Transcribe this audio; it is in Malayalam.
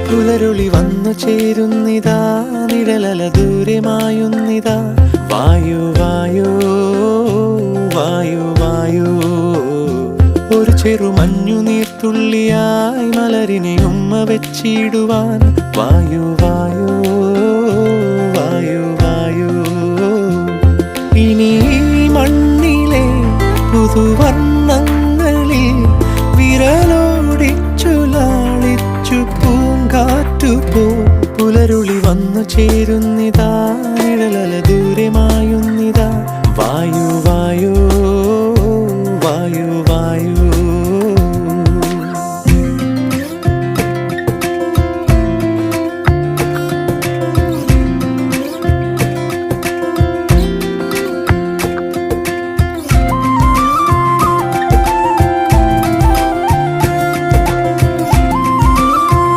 പുലരുളി വന്നു ചേരുന്നിതാ, നിഴലല ദൂരെ മായുന്നിതാ. വായു വായു വായു വായു, ഒരു ചെറു മഞ്ഞു നീർത്തുള്ളിയായി മലരിനെ ഉമ്മ വെച്ചിടുവാൻ. വായു വായു വായു വായു, ഇനി മണ്ണിലെ പുതുവർണ്ണങ്ങളിൽ വിരലോടിച്ചു ലാളിച്ചു പൂങ്കാറ്റു പോ. പുലരുളി വന്നു ചേരുന്നിതാ,